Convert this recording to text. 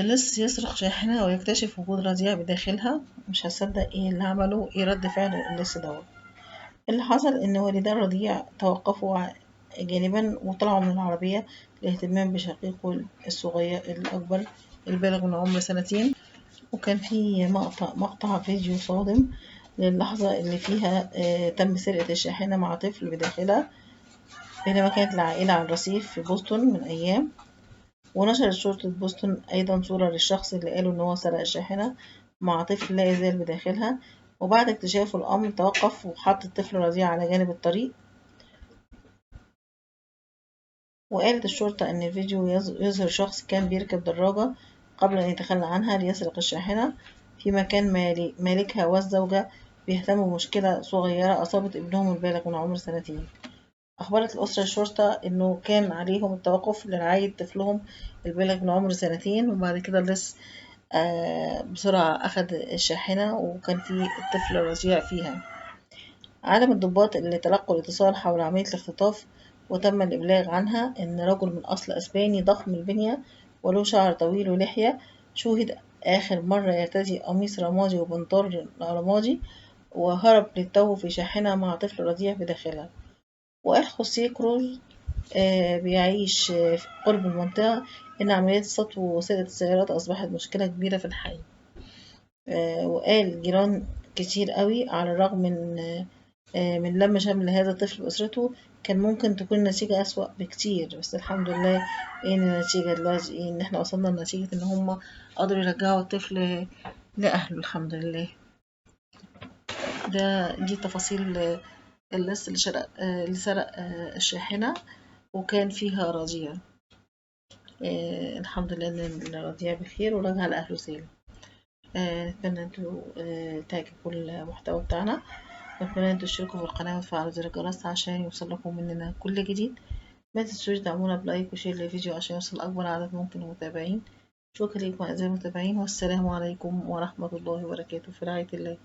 لص يسرق شاحنة ويكتشف وجود رضيع بداخلها. مش هصدق ايه اللي عمله، ايه رد فعل اللص دوت. اللي حصل ان والدا الرضيع توقفوا جانبا وطلعوا من العربية للاهتمام بشقيقه الصغير الأكبر البالغ من عمر سنتين. وكان في مقطع فيديو صادم للحظة اللي فيها تم سرقة الشاحنة مع طفل بداخلها، بينما كانت العائلة على الرصيف في بوسطن من أيام. ونشرت شرطة بوسطن أيضا صورة للشخص اللي قالوا إن هو سرق الشاحنة مع طفل لا يزال بداخلها. وبعد اكتشافه الأمر توقف وحط الطفل الرضيع على جانب الطريق. وقالت الشرطة إن الفيديو يظهر شخص كان بيركب دراجة قبل أن يتخلى عنها ليسرق الشاحنة، فيما كان مالكها والزوجة بيهتموا بمشكلة صغيرة أصابت ابنهم البالغ من عمر سنتين. أخبرت الأسرة الشرطة إنه كان عليهم التوقف لرعاية طفلهم البالغ من عمر سنتين. وبعد كده اللص بسرعة أخد الشاحنة وكان في الطفل الرضيع فيها. علم الضباط اللي تلقوا الاتصال حول عملية الاختطاف وتم الإبلاغ عنها إن رجل من أصل أسباني ضخم البنية وله شعر طويل ولحية شوهد آخر مرة يرتدي قميص رمادي وبنطلون رمادي، وهرب للتو في شاحنة مع طفل رضيع بداخلها. وقال خوسيه كروز بيعيش في قرب المنطقة إن عمليات السطو وسرقة السيارات أصبحت مشكلة كبيرة في الحي. وقال جيران كتير قوي على الرغم من لم شمل هذا الطفل بأسرته كان ممكن تكون النتيجة أسوأ بكتير، بس الحمد لله إن النتيجة دلوقتي إن إحنا وصلنا لنتيجة إن هما قدروا يرجعوا الطفل لأهله الحمد لله. دي تفاصيل اللص اللي سرق الشاحنة وكان فيها رضيع. الحمد لله إن الرضيع بخير ورجع لأهله سالم. أتمنى انتوا تعجبوا المحتوى بتاعنا، وأتمنى انتوا تشتركوا في القناة وتفعلوا زر الجرس عشان يوصلكم مننا كل جديد. ما تنسوش دعمونا بلايك وشير للفيديو عشان يوصل أكبر عدد ممكن من المتابعين. شكرا لكم أعزائي المتابعين، والسلام عليكم ورحمة الله وبركاته، في رعاية الله.